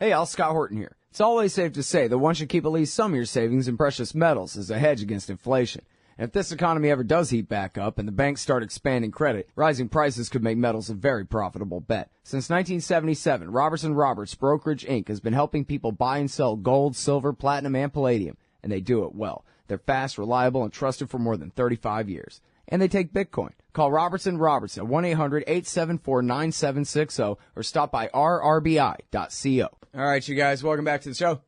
Hey, all, Scott Horton here. It's always safe to say that one should keep at least some of your savings in precious metals as a hedge against inflation. And if this economy ever does heat back up and the banks start expanding credit, rising prices could make metals a very profitable bet. Since 1977, Robertson Roberts Brokerage Inc. has been helping people buy and sell gold, silver, platinum, and palladium, and they do it well. They're fast, reliable, and trusted for more than 35 years. And they take Bitcoin. Call Robertson Roberts at 1-800-874-9760 or stop by rrbi.co. All right, you guys, welcome back to the show.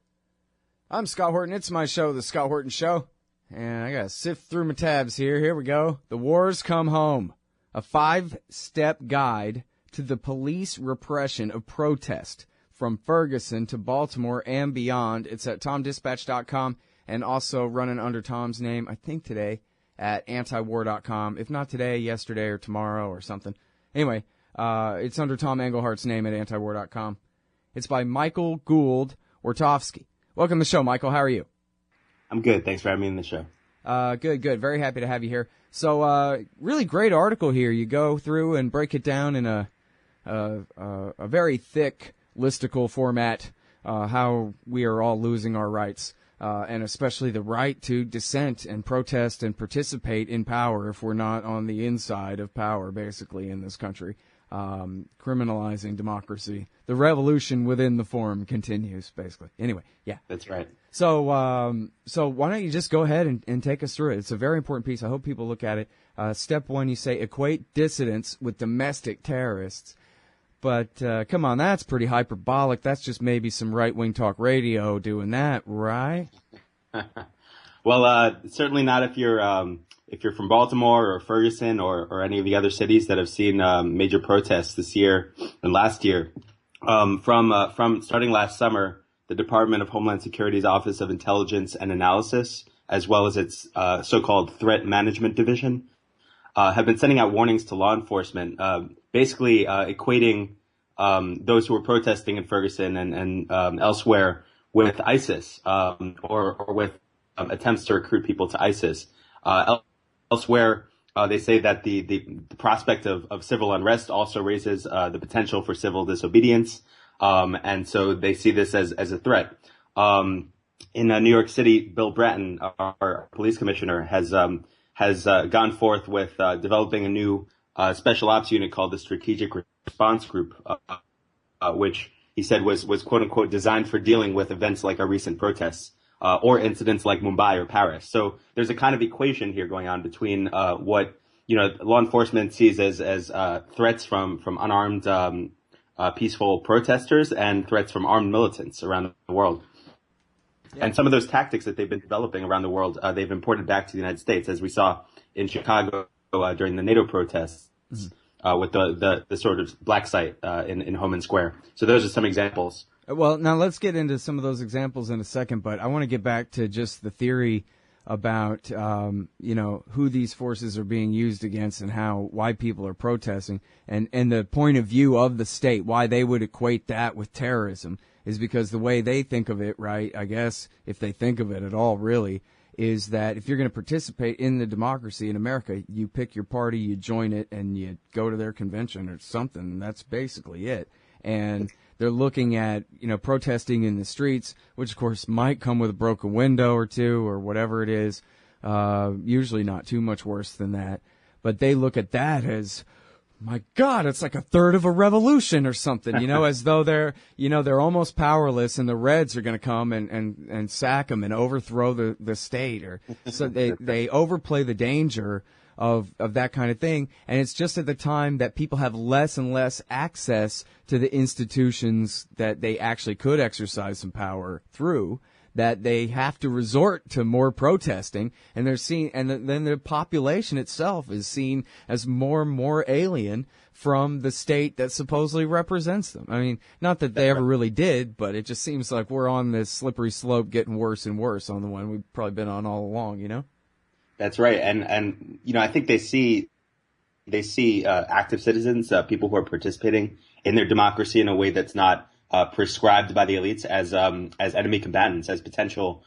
I'm Scott Horton. It's my show, The Scott Horton Show. And I got to sift through my tabs here. Here we go. The Wars Come Home. A 5-step guide to the police repression of protest from Ferguson to Baltimore and beyond. It's at tomdispatch.com and also running under Tom's name, I think today, at antiwar.com. If not today, yesterday, or tomorrow or something. Anyway, it's under Tom Englehart's name at antiwar.com. It's by Michael Gould-Wartofsky. Welcome to the show, Michael. How are you? I'm good. Thanks for having me on the show. Good. Very happy to have you here. So, really great article here. You go through and break it down in a very thick listicle format, how we are all losing our rights. And especially the right to dissent and protest and participate in power if we're not on the inside of power, basically, in this country. Criminalizing democracy. The revolution within the form continues, basically. Anyway, yeah. That's right. So why don't you just go ahead and take us through it? It's a very important piece. I hope people look at it. Step 1, you say equate dissidents with domestic terrorists. But come on, that's pretty hyperbolic. That's just maybe some right-wing talk radio doing that, right? Well, certainly not if you're from Baltimore or Ferguson or any of the other cities that have seen major protests this year and last year. From starting last summer, the Department of Homeland Security's Office of Intelligence and Analysis, as well as its so-called Threat Management Division, have been sending out warnings to law enforcement, basically equating those who were protesting in Ferguson and elsewhere with ISIS, or with attempts to recruit people to ISIS. Elsewhere, they say that the prospect of civil unrest also raises the potential for civil disobedience, and so they see this as a threat. In New York City, Bill Bratton, our police commissioner, has gone forth with developing a new special ops unit called the Strategic Response Group, which he said was quote unquote designed for dealing with events like our recent protests. Or incidents like Mumbai or Paris. So there's a kind of equation here going on between what law enforcement sees as threats from unarmed peaceful protesters and threats from armed militants around the world. Yeah. And some of those tactics that they've been developing around the world, they've imported back to the United States, as we saw in Chicago during the NATO protests, with the sort of black site in Homan Square. So those are some examples. Well, now let's get into some of those examples in a second, but I want to get back to just the theory about, who these forces are being used against and why people are protesting, and the point of view of the state, why they would equate that with terrorism is because the way they think of it, right, I guess, if they think of it at all, really, is that if you're going to participate in the democracy in America, you pick your party, you join it, and you go to their convention or something, and that's basically it. And they're looking at, protesting in the streets, which of course might come with a broken window or two or whatever it is. Usually not too much worse than that. But they look at that as, my God, it's like a third of a revolution or something, as though they're almost powerless and the Reds are going to come and sack them and overthrow the state. So they overplay the danger of that kind of thing. And it's just at the time that people have less and less access to the institutions that they actually could exercise some power through, that they have to resort to more protesting, and then the population itself is seen as more and more alien from the state that supposedly represents them. I mean, not that they ever really did, but it just seems like we're on this slippery slope getting worse and worse on the one we've probably been on all along, That's right. And I think they see active citizens, people who are participating in their democracy in a way that's not prescribed by the elites as enemy combatants, as potential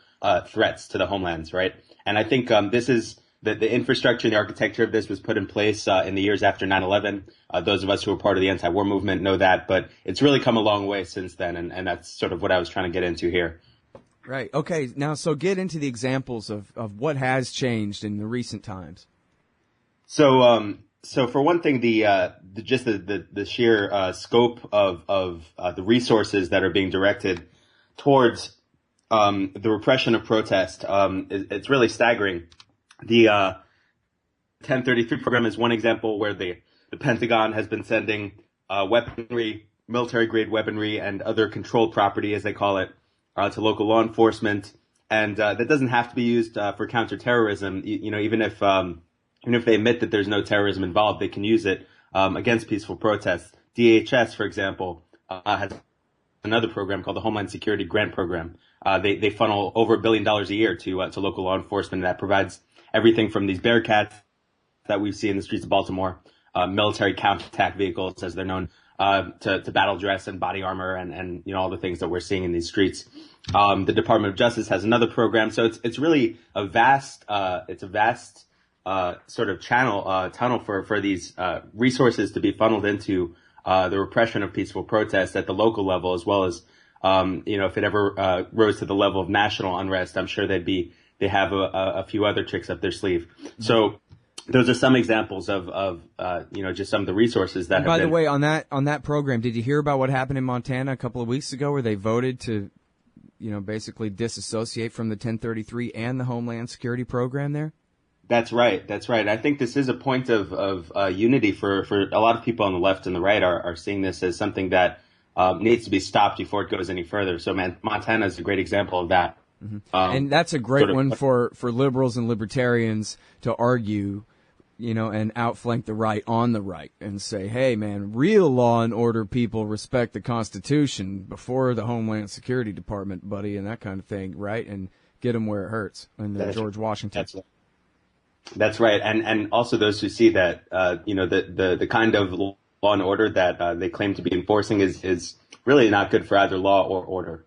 threats to the homelands, right? And I think this is the infrastructure and the architecture of this was put in place in the years after 9/11. Those of us who were part of the anti-war movement know that, but it's really come a long way since then, and that's sort of what I was trying to get into here. Right. Okay. Now, so get into the examples of what has changed in the recent times. So for one thing, the sheer scope of the resources that are being directed towards the repression of protest, it's really staggering. The 1033 program is one example where the Pentagon has been sending weaponry, military-grade weaponry, and other controlled property, as they call it, to local law enforcement, and that doesn't have to be used for counterterrorism. Even if they admit that there's no terrorism involved, they can use it against peaceful protests. DHS, for example, has another program called the Homeland Security Grant Program. They funnel over $1 billion a year to local law enforcement. That provides everything from these Bearcats that we see in the streets of Baltimore, military counterattack vehicles, as they're known, to battle dress and body armor and all the things that we're seeing in these streets. The Department of Justice has another program, so it's really a vast sort of tunnel for these resources to be funneled into the repression of peaceful protests at the local level, as well as if it ever rose to the level of national unrest, I'm sure they have a few other tricks up their sleeve. So those are some examples of just some of the resources that. And by the way, on that program, did you hear about what happened in Montana a couple of weeks ago, where they voted to, basically disassociate from the 1033 and the Homeland Security program there? That's right. I think this is a point of unity for a lot of people on the left and the right are seeing this as something that needs to be stopped before it goes any further. So Montana is a great example of that. Mm-hmm. And that's a great one for liberals and libertarians to argue, and outflank the right on the right and say, hey, man, real law and order people respect the Constitution before the Homeland Security Department, buddy, and that kind of thing, right? And get them where it hurts. And George Washington. That's right. And also those who see that, the kind of law and order that they claim to be enforcing is really not good for either law or order.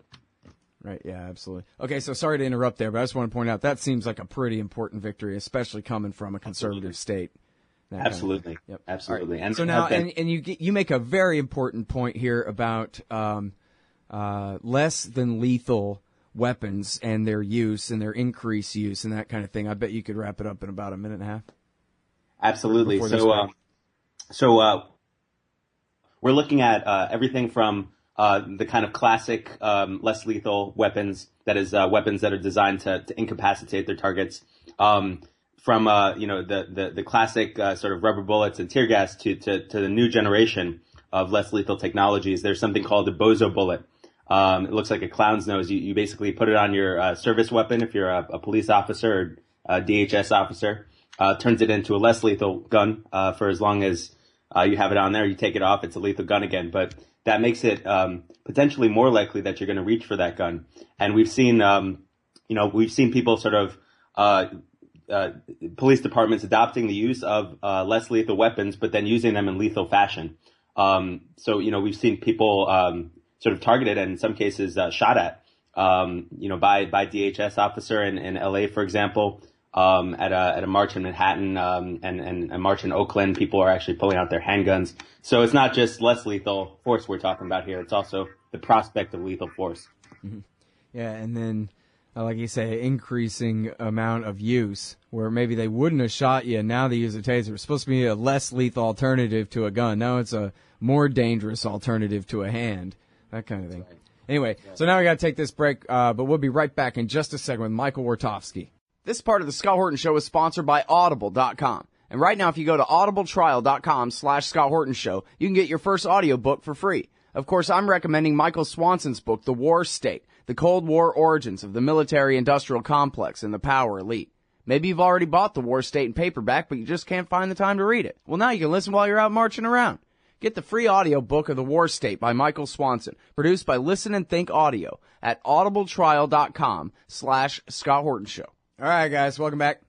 Right. Yeah, absolutely. Okay. So sorry to interrupt there, but I just want to point out that seems like a pretty important victory, especially coming from a conservative state. Absolutely. Yep. Absolutely. Right. And so now, and you make a very important point here about less than lethal weapons and their use and their increased use and that kind of thing. I bet you could wrap it up in about a minute and a half. Absolutely. So we're looking at everything from the kind of classic less lethal weapons, that is weapons that are designed to incapacitate their targets, from the classic sort of rubber bullets and tear gas to the new generation of less lethal technologies. There's something called a bozo bullet. It looks like a clown's nose. You basically put it on your service weapon if you're a police officer or a DHS officer. Turns it into a less lethal gun for as long as you have it on there. You take it off, it's a lethal gun again. But that makes it potentially more likely that you're going to reach for that gun. And we've seen people sort of police departments adopting the use of less lethal weapons, but then using them in lethal fashion. So we've seen people sort of targeted and in some cases shot at, by DHS officer in LA, for example, at a march in Manhattan, and a march in Oakland. People are actually pulling out their handguns. So it's not just less lethal force we're talking about here. It's also the prospect of lethal force. Mm-hmm. Yeah. And then, like you say, increasing amount of use where maybe they wouldn't have shot you and now they use a taser. It's supposed to be a less lethal alternative to a gun. Now it's a more dangerous alternative to a hand. That kind of thing. Right. Anyway, so now we got to take this break, but we'll be right back in just a second with Michael Wartofsky. This part of the Scott Horton Show is sponsored by Audible.com. And right now, if you go to audibletrial.com/Scott Horton Show, you can get your first audiobook for free. Of course, I'm recommending Michael Swanson's book, The War State, The Cold War Origins of the Military-Industrial Complex and the Power Elite. Maybe you've already bought The War State in paperback, but you just can't find the time to read it. Well, now you can listen while you're out marching around. Get the free audiobook of The War State by Michael Swanson, produced by Listen and Think Audio at audibletrial.com/Scott Horton Show. All right, guys, welcome back.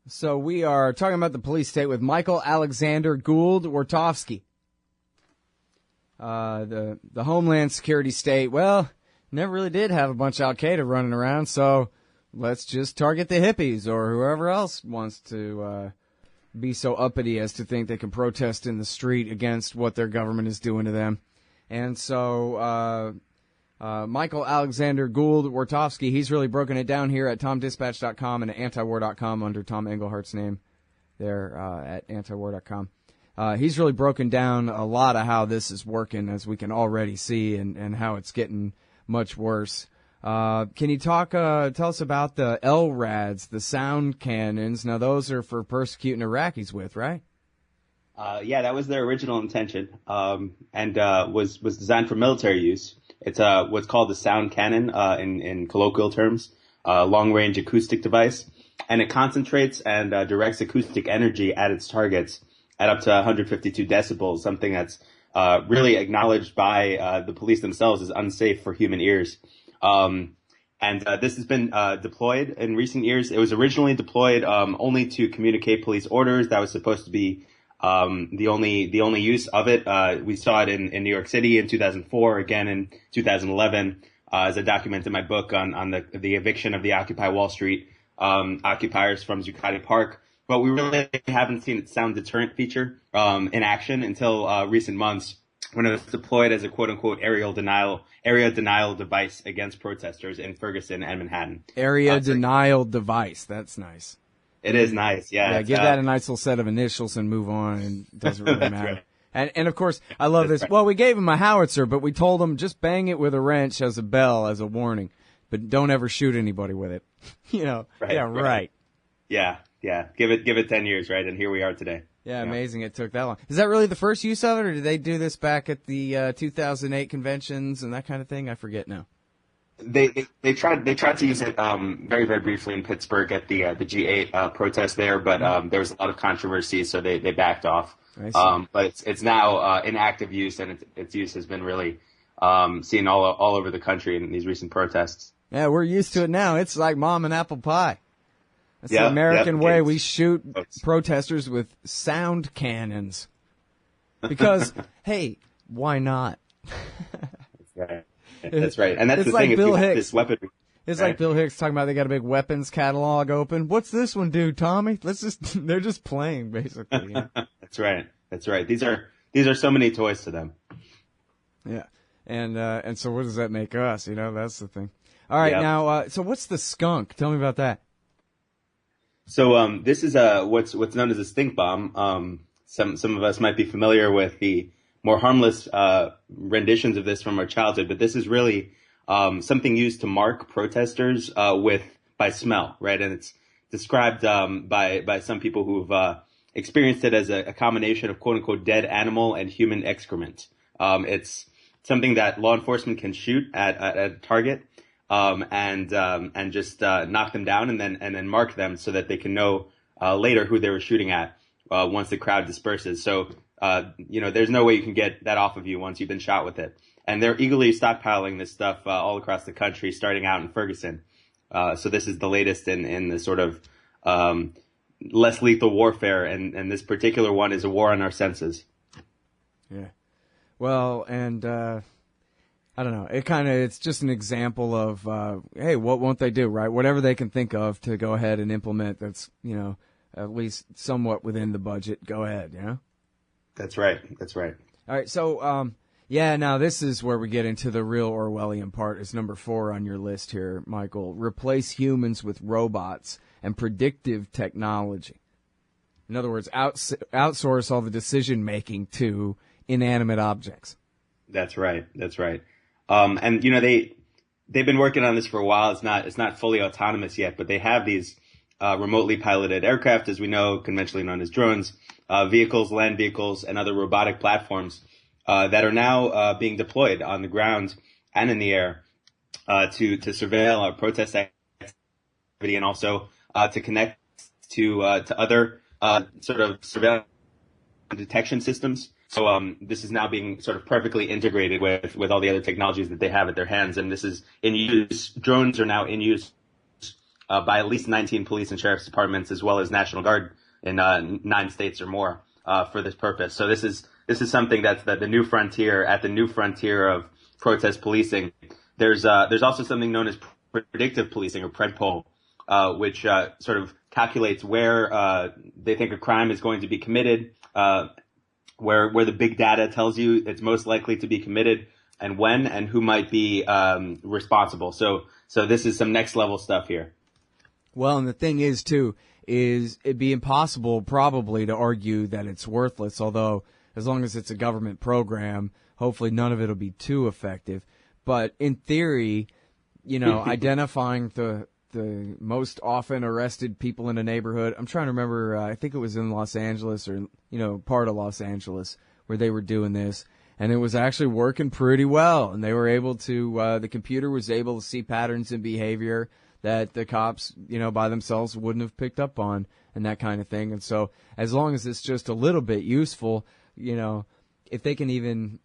So we are talking about the police state with Michael Alexander Gould-Wartofsky. The Homeland Security state, well, never really did have a bunch of Al-Qaeda running around, so let's just target the hippies or whoever else wants to be so uppity as to think they can protest in the street against what their government is doing to them. And so Michael Alexander Gould-Wartofsky, he's really broken it down here at tomdispatch.com and at antiwar.com under Tom Englehart's name there at antiwar.com. He's really broken down a lot of how this is working, as we can already see, and how it's getting much worse. Can you tell us about the LRADs, the sound cannons? Now, those are for persecuting Iraqis with, right? Yeah, that was their original intention, and was designed for military use. It's what's called the sound cannon in colloquial terms, long-range acoustic device, and it concentrates and directs acoustic energy at its targets at up to 152 decibels, something that's really acknowledged by the police themselves as unsafe for human ears. And this has been deployed in recent years. It was originally deployed only to communicate police orders. That was supposed to be the only use of it. We saw it in New York City in 2004, again in 2011, as I document in my book on the eviction of the Occupy Wall Street occupiers from Zuccotti Park. But we really haven't seen its sound deterrent feature in action until recent months, when it was deployed as a quote-unquote area denial device against protesters in Ferguson and Manhattan. Area denial device. That's nice. It is nice, yeah. Yeah, give that a nice little set of initials and move on, and it doesn't really matter. Right. And of course, I love this. Right. Well, we gave him a howitzer, but we told him just bang it with a wrench as a bell, as a warning. But don't ever shoot anybody with it. Right, yeah, right. Yeah. Give it 10 years, right? And here we are today. Yeah, amazing it took that long. Is that really the first use of it, or did they do this back at the 2008 conventions and that kind of thing? I forget now. They tried to use it very, very briefly in Pittsburgh at the G8 protest there, but there was a lot of controversy, so they backed off. But it's now in active use, and its use has been really seen all over the country in these recent protests. Yeah, we're used to it now. It's like mom and apple pie. That's the American way. We shoot protesters with sound cannons. Because, hey, why not? That's right. And that's the like thing. Bill if you Hicks. have this weaponry, it's like Bill Hicks talking about they got a big weapons catalog open. What's this one do, Tommy? They're just playing, basically. That's right. These are so many toys to them. Yeah. And so what does that make us? That's the thing. All right. Now, so what's the skunk? Tell me about that. So this is what's known as a stink bomb. Some of us might be familiar with the more harmless renditions of this from our childhood, but this is really something used to mark protesters by smell, right? And it's described by some people who've experienced it as a combination of quote unquote dead animal and human excrement. It's something that law enforcement can shoot at a target. And just knock them down and then mark them so that they can know later who they were shooting at once the crowd disperses. So there's no way you can get that off of you once you've been shot with it. And they're eagerly stockpiling this stuff all across the country, starting out in Ferguson. So this is the latest in the sort of less lethal warfare, and this particular one is a war on our senses. Yeah. Well, and I don't know. It's just an example of, hey, what won't they do, right? Whatever they can think of to go ahead and implement that's, at least somewhat within the budget, go ahead, That's right. All right. So, now this is where we get into the real Orwellian part. It's number 4 on your list here, Michael. Replace humans with robots and predictive technology. In other words, outsource all the decision making to inanimate objects. That's right. And they've been working on this for a while. It's not fully autonomous yet, but they have these remotely piloted aircraft, as we know, conventionally known as drones, vehicles, land vehicles, and other robotic platforms that are now being deployed on the ground and in the air to surveil protest activity, and also to connect to other sort of surveillance detection systems. So this is now being sort of perfectly integrated with all the other technologies that they have at their hands, and this is in use. Drones are now in use by at least 19 police and sheriff's departments, as well as National Guard in 9 states or more for this purpose. So this is something that's the new frontier, at the new frontier of protest policing. There's also something known as predictive policing, or PredPol, which sort of calculates where they think a crime is going to be committed, where the big data tells you it's most likely to be committed, and when and who might be responsible. So this is some next level stuff here. Well, and the thing is, too, is it'd be impossible probably to argue that it's worthless, although as long as it's a government program, hopefully none of it will be too effective. But in theory, identifying the most often arrested people in a neighborhood. I'm trying to remember, I think it was in Los Angeles or, part of Los Angeles where they were doing this. And it was actually working pretty well. And they were able to, the computer was able to see patterns in behavior that the cops, by themselves wouldn't have picked up on and that kind of thing. And so as long as it's just a little bit useful, if they can even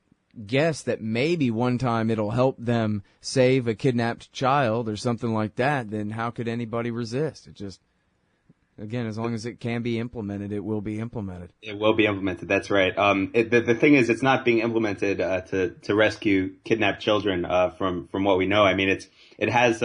guess that maybe one time it'll help them save a kidnapped child or something like that, then how could anybody resist? It just, again, as long as it can be implemented, it will be implemented. It will be implemented. That's right. The thing is, it's not being implemented to rescue kidnapped children from what we know. I mean, it has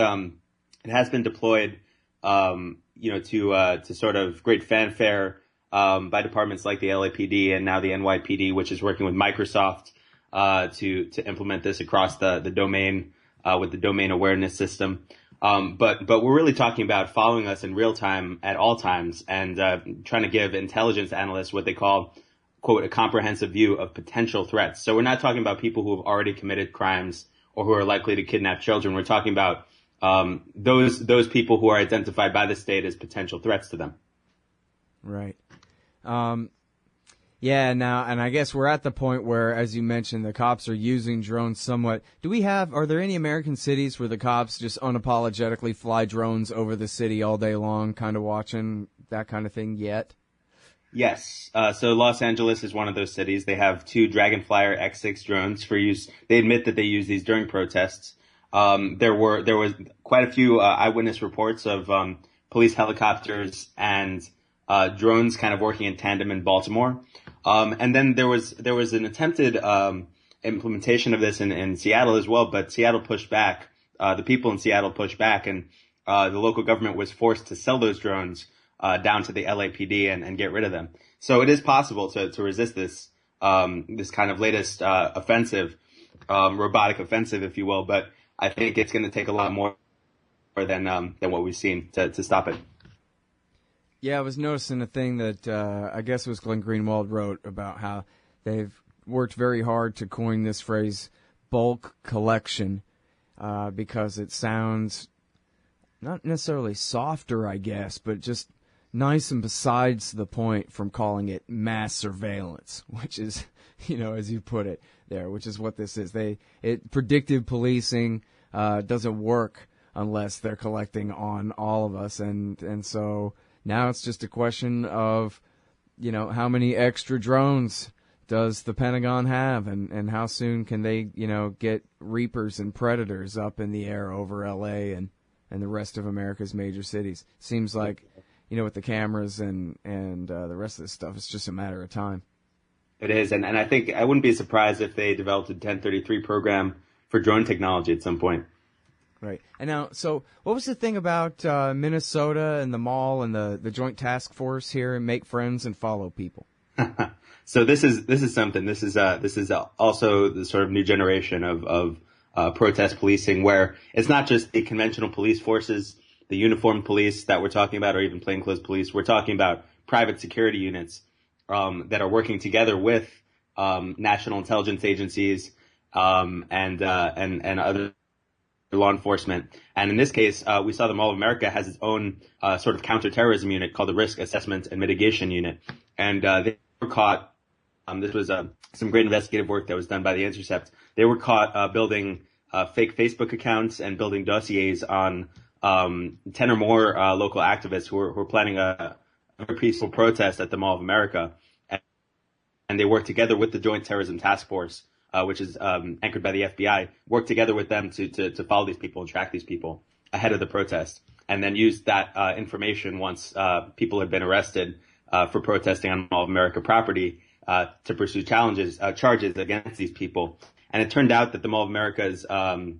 been deployed, to sort of great fanfare by departments like the LAPD and now the NYPD, which is working with Microsoft to implement this across the domain with the domain awareness system. But we're really talking about following us in real time at all times and trying to give intelligence analysts what they call, quote, a comprehensive view of potential threats. So we're not talking about people who have already committed crimes or who are likely to kidnap children. We're talking about those people who are identified by the state as potential threats to them. Right. Yeah, now, and I guess we're at the point where, as you mentioned, the cops are using drones somewhat. Are there any American cities where the cops just unapologetically fly drones over the city all day long, kind of watching that kind of thing yet? Yes. So Los Angeles is one of those cities. They have 2 Dragonflyer X6 drones for use. They admit that they use these during protests. There was quite a few eyewitness reports of police helicopters and drones kind of working in tandem in Baltimore. And then there was an attempted implementation of this in Seattle as well, but Seattle pushed back. The people in Seattle pushed back, and the local government was forced to sell those drones down to the LAPD and get rid of them. So it is possible to resist this kind of latest offensive, robotic offensive, if you will. But I think it's going to take a lot more than what we've seen to stop it. Yeah, I was noticing a thing that I guess it was Glenn Greenwald wrote about how they've worked very hard to coin this phrase bulk collection because it sounds not necessarily softer, I guess, but just nice and besides the point from calling it mass surveillance, which is, as you put it there, which is what this is. Predictive policing doesn't work unless they're collecting on all of us, and so now it's just a question of, how many extra drones does the Pentagon have, and how soon can they, get Reapers and Predators up in the air over L.A. and the rest of America's major cities. Seems like, with the cameras and the rest of this stuff, it's just a matter of time. It is, and I think I wouldn't be surprised if they developed a 1033 program for drone technology at some point. Right. And now, so what was the thing about Minnesota and the mall and the Joint Task Force here and make friends and follow people? So this is something. This is also the sort of new generation of protest policing, where it's not just the conventional police forces, the uniformed police that we're talking about, or even plainclothes police. We're talking about private security units that are working together with national intelligence agencies and other law enforcement. And in this case, we saw the Mall of America has its own sort of counterterrorism unit called the Risk Assessment and Mitigation Unit. And they were caught, this was some great investigative work that was done by The Intercept. They were caught building fake Facebook accounts and building dossiers on 10 or more local activists who were planning a peaceful protest at the Mall of America. And they worked together with the Joint Terrorism Task Force, which is anchored by the FBI, worked together with them to follow these people and track these people ahead of the protest, and then use that information once people had been arrested for protesting on Mall of America property to pursue charges against these people. And it turned out that the Mall of America's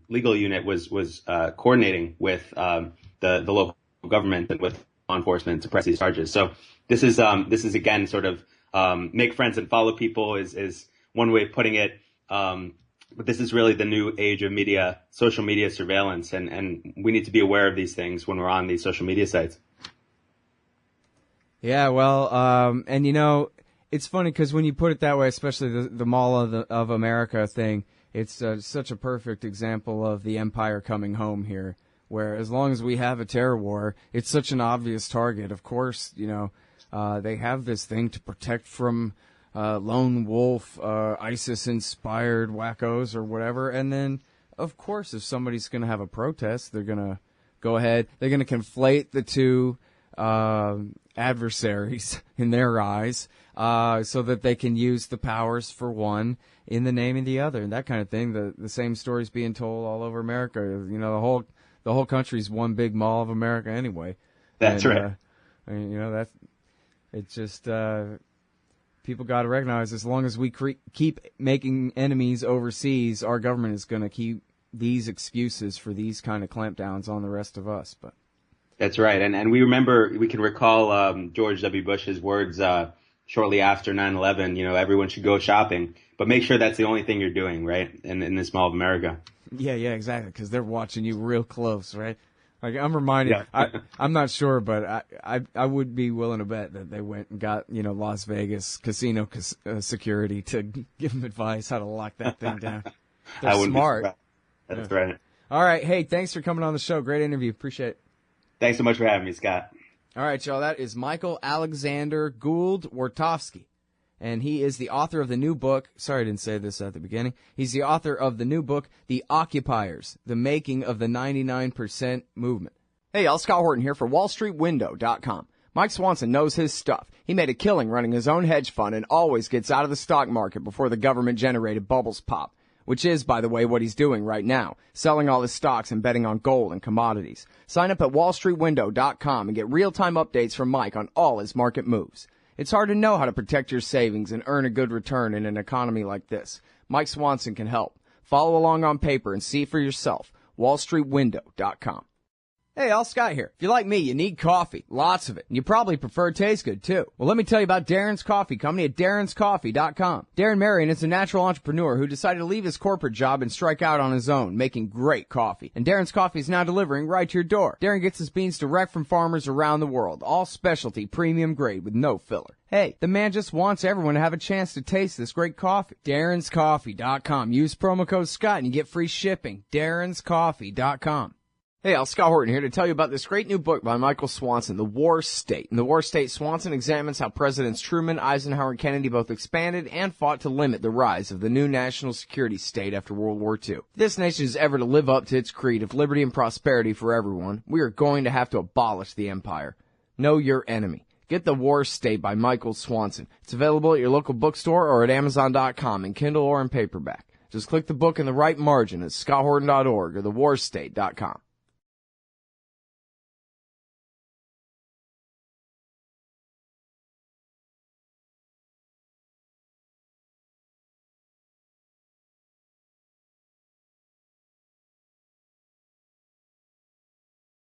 legal unit was coordinating with the local government and with law enforcement to press these charges. So this is again sort of make friends and follow people is one way of putting it. But this is really the new age of media, social media surveillance, and we need to be aware of these things when we're on these social media sites. Yeah, well, and you know, it's funny because when you put it that way, especially the Mall of America thing, it's such a perfect example of the empire coming home here, where as long as we have a terror war, it's such an obvious target. Of course, you know, they have this thing to protect from lone wolf, ISIS-inspired wackos or whatever, and then, of course, if somebody's going to have a protest, they're going to go ahead, they're going to conflate the two adversaries in their eyes, so that they can use the powers for one in the name of the other, and that kind of thing. The same story's being told all over America. You know, the whole country's one big Mall of America anyway. That's right. You know, that's it's just people got to recognize as long as we keep making enemies overseas, our government is going to keep these excuses for these kind of clampdowns on the rest of us. But that's right, and we can recall George W. Bush's words shortly after 9/11. You know, everyone should go shopping, but make sure that's the only thing you're doing, right? In this Mall of America. Yeah, exactly, because they're watching you real close, right? Like I'm reminded, yeah. I'm not sure, but I would be willing to bet that they went and got, you know, Las Vegas casino security to give them advice how to lock that thing down. They're smart. That's right. All right, hey, thanks for coming on the show. Great interview. Appreciate it. Thanks so much for having me, Scott. All right, y'all. That is Michael Alexander Gould-Wartofsky. And he is the author of the new book. Sorry I didn't say this at the beginning. He's the author of the new book, The Occupiers, The Making of the 99% Movement. Hey, y'all. Scott Horton here for WallStreetWindow.com. Mike Swanson knows his stuff. He made a killing running his own hedge fund and always gets out of the stock market before the government-generated bubbles pop. Which is, by the way, what he's doing right now, selling all his stocks and betting on gold and commodities. Sign up at WallStreetWindow.com and get real-time updates from Mike on all his market moves. It's hard to know how to protect your savings and earn a good return in an economy like this. Mike Swanson can help. Follow along on paper and see for yourself. WallStreetWindow.com. Hey, all, Scott here. If you're like me, you need coffee. Lots of it. And you probably prefer it tastes good, too. Well, let me tell you about Darren's Coffee Company at Darren'sCoffee.com. Darren Marion is a natural entrepreneur who decided to leave his corporate job and strike out on his own, making great coffee. And Darren's Coffee is now delivering right to your door. Darren gets his beans direct from farmers around the world. All specialty, premium grade with no filler. Hey, the man just wants everyone to have a chance to taste this great coffee. Darren'sCoffee.com. Use promo code Scott and you get free shipping. Darren'sCoffee.com. Hey, Scott Horton here to tell you about this great new book by Michael Swanson, The War State. In The War State, Swanson examines how Presidents Truman, Eisenhower, and Kennedy both expanded and fought to limit the rise of the new national security state after World War II. If this nation is ever to live up to its creed of liberty and prosperity for everyone, we are going to have to abolish the empire. Know your enemy. Get The War State by Michael Swanson. It's available at your local bookstore or at Amazon.com in Kindle or in paperback. Just click the book in the right margin at ScottHorton.org or TheWarState.com.